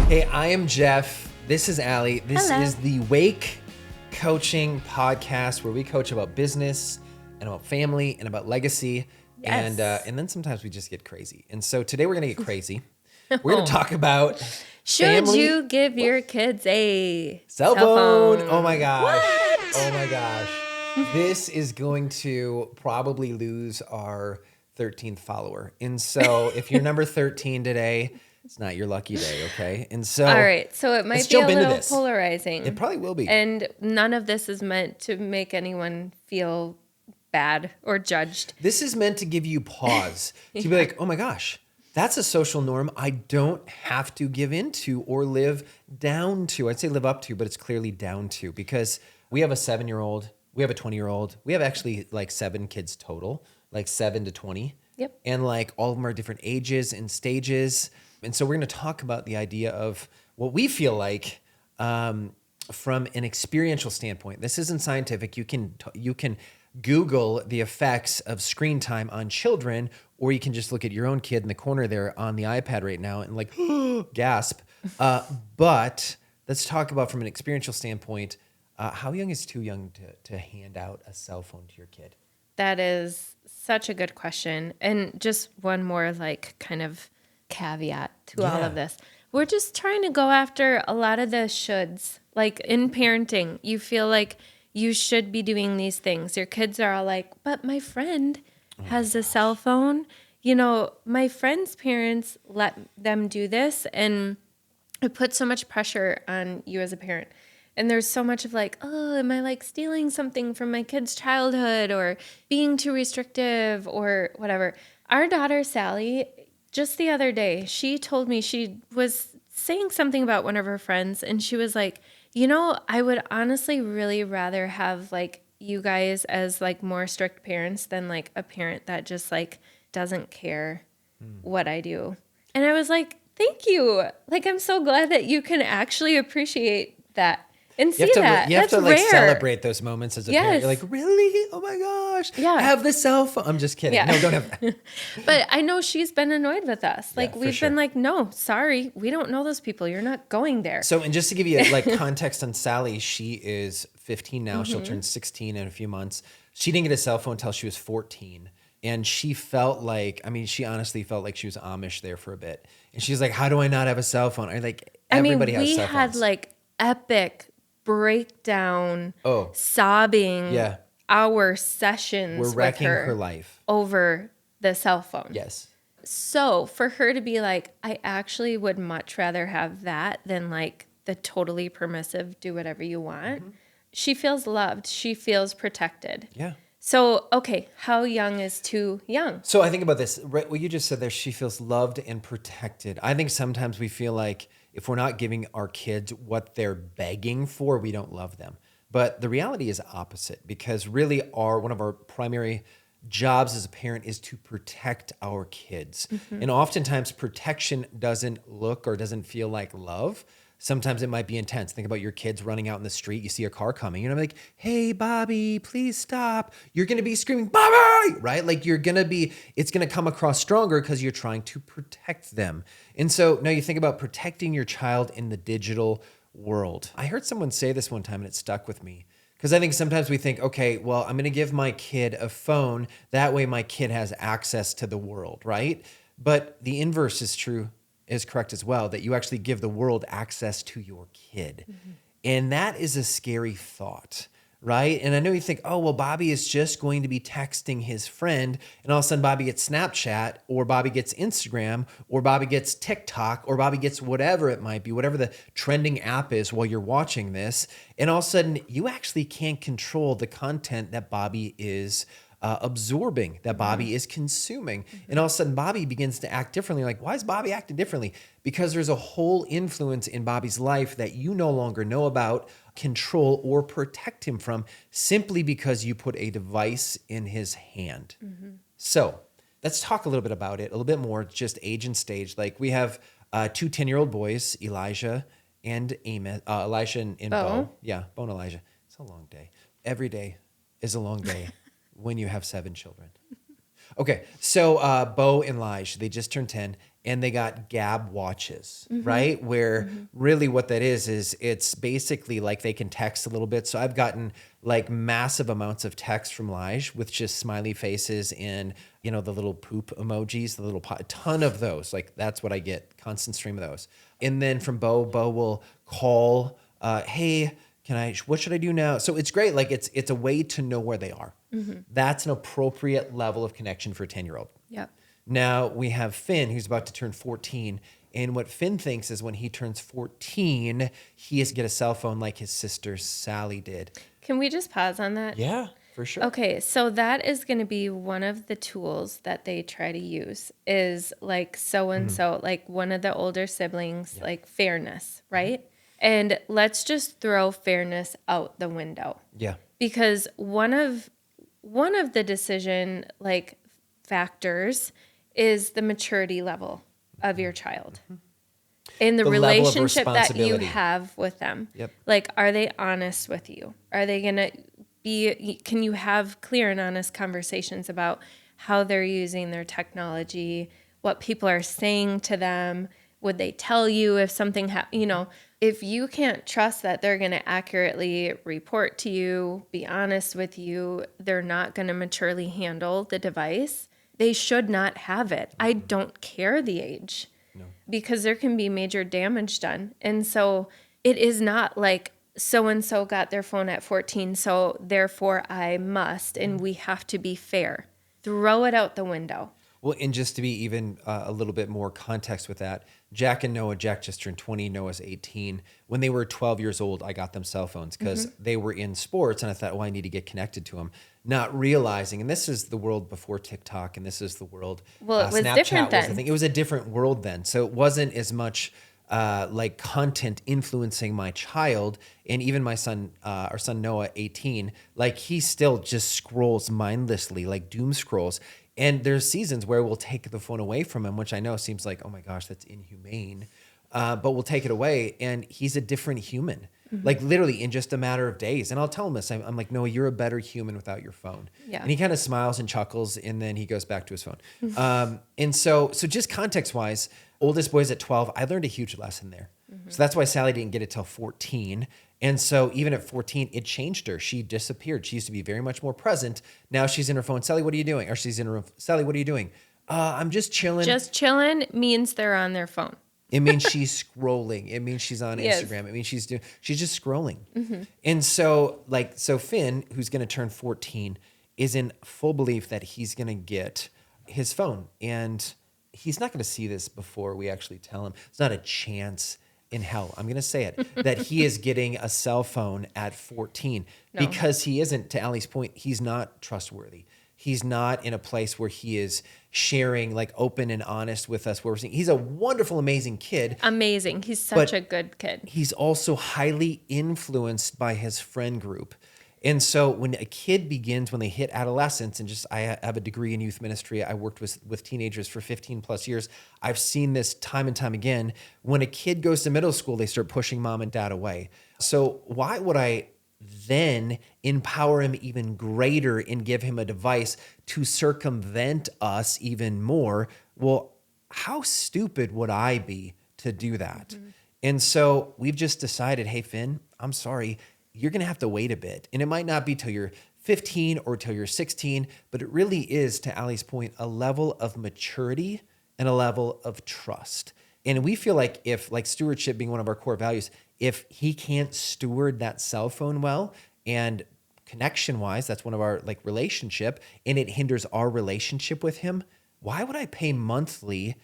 Hey, I am Jeff. This is Allie. This Hello. is the Wake Coaching Podcast where we coach about business and about family and about legacy. Yes. And then sometimes we just get crazy. And so today we're going to get crazy. We're going to talk about Should family. you give your kids a Cell phone. Oh my gosh. What? Oh my gosh. This is going to probably lose our 13th follower. And so if you're number 13 today, it's not your lucky day, okay? And so All right, so it might be a little polarizing. It probably will be. And none of this is meant to make anyone feel bad or judged. This is meant to give you pause to be like, oh my gosh, that's a social norm I don't have to give into or live down to. I'd say live up to, but it's clearly down to, because we have a 7-year-old, we have a 20-year-old, we have actually like 7 kids total, like 7 to 20. Yep. And like all of them are different ages and stages. And so we're going to talk about the idea of what we feel like from an experiential standpoint. This isn't scientific. You can Google the effects of screen time on children, or you can just look at your own kid in the corner there on the iPad right now and like gasp. But let's talk about from an experiential standpoint, how young is too young to hand out a cell phone to your kid? That is such a good question. And just one more like kind of caveat to all of this. We're just trying to go after a lot of the shoulds. Like in parenting, you feel like you should be doing these things. Your kids are all like, but my friend has a cell phone. You know, my friend's parents let them do this, and it puts so much pressure on you as a parent. And there's so much of like, oh, am I like stealing something from my kid's childhood or being too restrictive or whatever. Our daughter, Sally, just the other day, she told me she was saying something about one of her friends, and she was like, you know, I would honestly really rather have like you guys as like more strict parents than like a parent that just like doesn't care what I do. And I was like, thank you. Like, I'm so glad that you can actually appreciate that. And see that. You have That's to like rare. celebrate those moments as a parent. You're like, really? Oh my gosh. Yeah. I have the cell phone. I'm just kidding. Yeah. No, don't have that. But I know she's been annoyed with us. Like, for we've sure. been like, no, sorry. We don't know those people. You're not going there. So, and just to give you like context on Sally, she is 15 now. She'll turn 16 in a few months. She didn't get a cell phone until she was 14. And she felt like, I mean, she honestly felt like she was Amish there for a bit. And she's like, how do I not have a cell phone? Everybody has cell phones. We had like epic breakdown, sobbing, hour sessions. We're wrecking with her life over the cell phone. Yes. So for her to be like, I actually would much rather have that than like the totally permissive, do whatever you want. Mm-hmm. She feels loved. She feels protected. Yeah. So, okay, how young is too young? So I think about this, right, what you just said there, she feels loved and protected. I think sometimes we feel like if we're not giving our kids what they're begging for, we don't love them. But the reality is opposite, because really one of our primary jobs as a parent is to protect our kids. Mm-hmm. And oftentimes protection doesn't look or doesn't feel like love. Sometimes it might be intense. Think about your kids running out in the street. You see a car coming. You're like, hey, Bobby, please stop. You're going to be screaming, Bobby, right? Like it's going to come across stronger because you're trying to protect them. And so now you think about protecting your child in the digital world. I heard someone say this one time and it stuck with me. Because I think sometimes we think, okay, well, I'm going to give my kid a phone. That way my kid has access to the world, right? But the inverse is correct as well, that you actually give the world access to your kid. Mm-hmm. And that is a scary thought, right? And I know you think, oh, well, Bobby is just going to be texting his friend, and all of a sudden Bobby gets Snapchat, or Bobby gets Instagram, or Bobby gets TikTok, or Bobby gets whatever it might be, whatever the trending app is while you're watching this. And all of a sudden you actually can't control the content that Bobby is absorbing, that Bobby is consuming. And all of a sudden Bobby begins to act differently. Like, why is Bobby acting differently? Because there's a whole influence in Bobby's life that you no longer know about, control, or protect him from, simply because you put a device in his hand. Mm-hmm. So let's talk a little bit about it, a little bit more, just age and stage. Like we have 2 10-year-old boys, Elijah and Amos, Elisha and Bo. Yeah, Bo and Elijah. It's a long day. Every day is a long day when you have 7 children. Okay, so Bo and Lige, they just turned 10, and they got Gab watches, right? Where really what that is it's basically like they can text a little bit. So I've gotten like massive amounts of text from Lige with just smiley faces and, the little poop emojis, the little a ton of those. Like that's what I get, constant stream of those. And then from Bo will call, hey, what should I do now? So it's great. Like it's a way to know where they are. That's an appropriate level of connection for a 10-year-old. Yep. Now we have Finn, who's about to turn 14. And what Finn thinks is when he turns 14, he has to get a cell phone like his sister Sally did. Can we just pause on that? Yeah, for sure. Okay, so that is going to be one of the tools that they try to use is like so-and-so, like one of the older siblings, like fairness, right? And let's just throw fairness out the window. Yeah. Because one of the decision like factors is the maturity level of your child and the level of relationship that you responsibility. have with them. Yep. Like, are they honest with you? Are they going to can you have clear and honest conversations about how they're using their technology, what people are saying to them? Would they tell you if something if you can't trust that they're going to accurately report to you, be honest with you, they're not going to maturely handle the device, they should not have it. I don't care the age. No. Because there can be major damage done. And so it is not like so-and-so got their phone at 14, so therefore I must, and we have to be fair. Throw it out the window. Well, and just to be even a little bit more context with that, Jack and Noah, Jack just turned 20, Noah's 18. When they were 12 years old, I got them cell phones because they were in sports, and I thought, I need to get connected to them. Not realizing, and this is the world before TikTok, and this is the world. Well, it was Snapchat different then. Was the thing. It was a different world then, so it wasn't as much like content influencing my child. And even my son, our son Noah, 18, like he still just scrolls mindlessly, like doom scrolls. And there's seasons where we'll take the phone away from him, which I know seems like, oh my gosh, that's inhumane. But we'll take it away, and he's a different human, like literally in just a matter of days. And I'll tell him this. I'm like, Noah, you're a better human without your phone. Yeah. And he kind of smiles and chuckles, and then he goes back to his phone. And so just context-wise, oldest boy's at 12. I learned a huge lesson there. So that's why Sally didn't get it till 14. And so even at 14, it changed her. She disappeared. She used to be very much more present. Now she's in her phone. Sally, what are you doing? Or she's in her room. Sally, what are you doing? I'm just chilling. Just chilling means they're on their phone. It means she's scrolling. It means she's on Yes. Instagram. It means she's just scrolling. And so Finn, who's going to turn 14, is in full belief that he's going to get his phone. And he's not going to see this before we actually tell him. It's not a chance in hell, I'm going to say it, that he is getting a cell phone at 14 because he isn't, to Allie's point, he's not trustworthy. He's not in a place where he is sharing, like open and honest with us. Where we're seeing, he's a wonderful, amazing kid. Amazing. He's such a good kid. He's also highly influenced by his friend group. And so when a kid begins, when they hit adolescence, and I have a degree in youth ministry, I worked with teenagers for 15 plus years. I've seen this time and time again. When a kid goes to middle school, they start pushing mom and dad away. So why would I then empower him even greater and give him a device to circumvent us even more? Well, how stupid would I be to do that? And so we've just decided, hey, Finn, I'm sorry. You're going to have to wait a bit. And it might not be till you're 15 or till you're 16, but it really is, to Allie's point, a level of maturity and a level of trust. And we feel like if, like stewardship being one of our core values, if he can't steward that cell phone well, and connection-wise, that's one of our like relationship, and it hinders our relationship with him, why would I pay monthly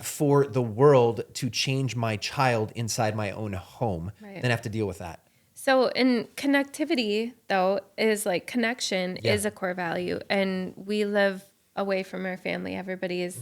for the world to change my child inside my own home and have to deal with that? So in connectivity, though, is like connection is a core value. And we live away from our family. Everybody is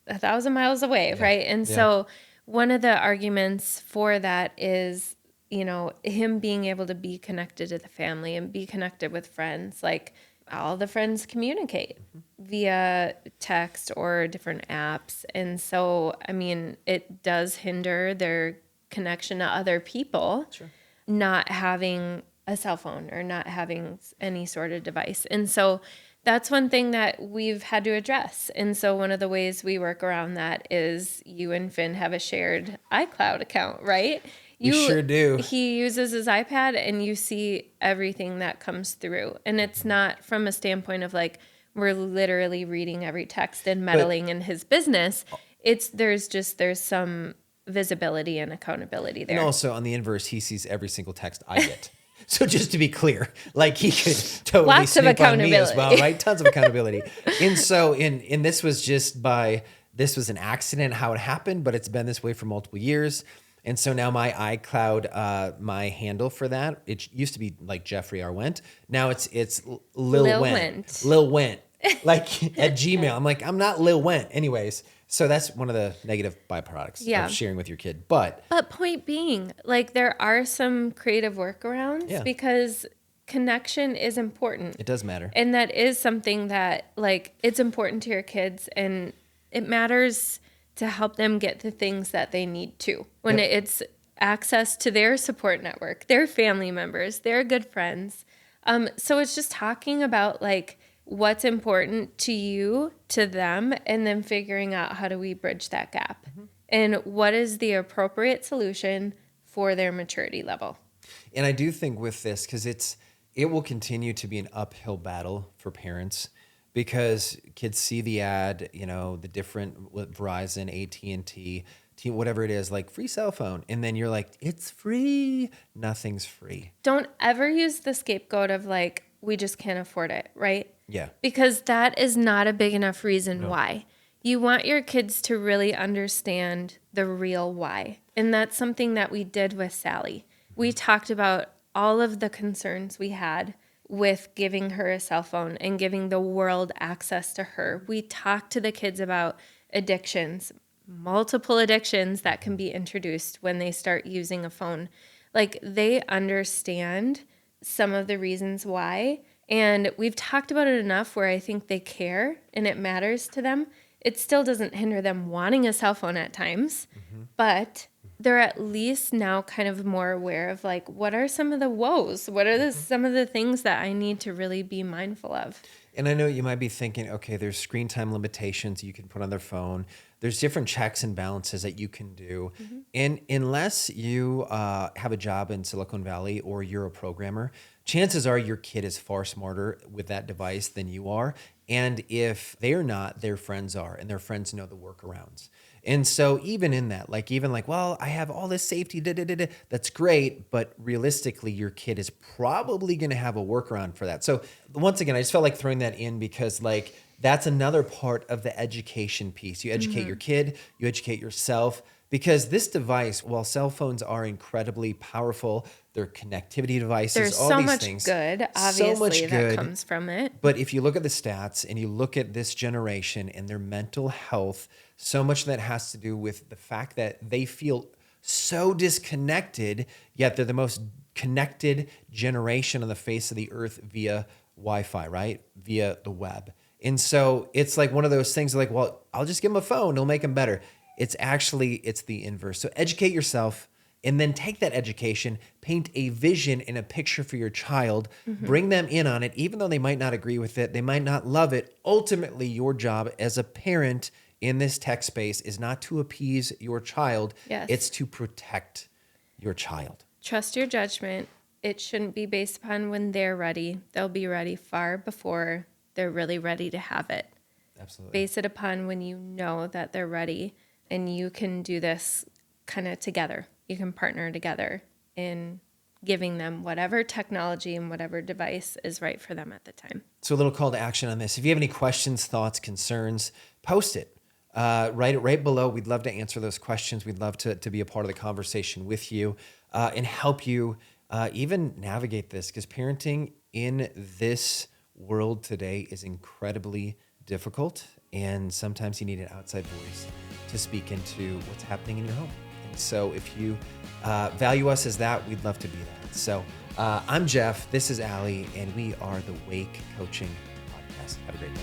1,000 miles away, right? And so one of the arguments for that is, him being able to be connected to the family and be connected with friends. Like all the friends communicate via text or different apps. And so, it does hinder their connection to other people. Sure. Not having a cell phone or not having any sort of device. And so that's one thing that we've had to address. And so one of the ways we work around that is you and Finn have a shared iCloud account, right? We sure do. He uses his iPad and you see everything that comes through. And it's not from a standpoint of like, we're literally reading every text and meddling in his business. There's some visibility and accountability there. And also on the inverse, he sees every single text I get. So just to be clear, like he could totally Lots of snoop on me as accountability. well, right? Tons of accountability. And so this was an accident how it happened, but it's been this way for multiple years. And so now my iCloud, my handle for that, it used to be like Jeffrey R. Went. Now it's Lil Went. Lil Went. Like at Gmail. I'm like, I'm not Lil Went. Anyways. So that's one of the negative byproducts of sharing with your kid. But point being, like there are some creative workarounds because connection is important. It does matter. And that is something that like it's important to your kids and it matters to help them get the things that they need to. When it's access to their support network, their family members, their good friends. So it's just talking about like what's important to you, to them, and then figuring out how do we bridge that gap and what is the appropriate solution for their maturity level. And I do think with this, because it will continue to be an uphill battle for parents because kids see the ad, the different Verizon, AT&T, whatever it is, like free cell phone. And then you're like, it's free. Nothing's free. Don't ever use the scapegoat of like, we just can't afford it, right? Yeah. Because that is not a big enough reason why. You want your kids to really understand the real why. And that's something that we did with Sally. We talked about all of the concerns we had with giving her a cell phone and giving the world access to her. We talked to the kids about addictions, multiple addictions that can be introduced when they start using a phone. Like they understand some of the reasons why. And we've talked about it enough where I think they care and it matters to them. It still doesn't hinder them wanting a cell phone at times, but they're at least now kind of more aware of like, what are some of the woes? What are some of the things that I need to really be mindful of? And I know you might be thinking, okay, there's screen time limitations you can put on their phone. There's different checks and balances that you can do. And unless you have a job in Silicon Valley or you're a programmer, chances are your kid is far smarter with that device than you are. And if they're not, their friends are, and their friends know the workarounds. And so even in that, well, I have all this safety, that's great, but realistically, your kid is probably going to have a workaround for that. So once again, I just felt like throwing that in because that's another part of the education piece. You educate your kid, you educate yourself, because this device, while cell phones are incredibly powerful, they're connectivity devices, there's all so these much things. Good, obviously, that comes from it. But if you look at the stats and you look at this generation and their mental health, so much of that has to do with the fact that they feel so disconnected, yet they're the most connected generation on the face of the earth via Wi-Fi, right? Via the web. And so it's like one of those things like, well, I'll just give them a phone. It'll make them better. It's the inverse. So educate yourself and then take that education, paint a vision and a picture for your child, bring them in on it, even though they might not agree with it. They might not love it. Ultimately, your job as a parent in this tech space is not to appease your child. Yes. It's to protect your child. Trust your judgment. It shouldn't be based upon when they're ready. They'll be ready far before they're really ready to have it. Absolutely. Base it upon when you know that they're ready, and you can do this kind of together. You can partner together in giving them whatever technology and whatever device is right for them at the time. So a little call to action on this. If you have any questions, thoughts, concerns, post it. Write it right below. We'd love to answer those questions. We'd love to be a part of the conversation with you and help you even navigate this, because parenting in this world today is incredibly difficult, and sometimes you need an outside voice to speak into what's happening in your home. And so if you value us as that, we'd love to be that. So I'm Jeff, this is Allie, and we are the Wake Coaching Podcast. Have a great day.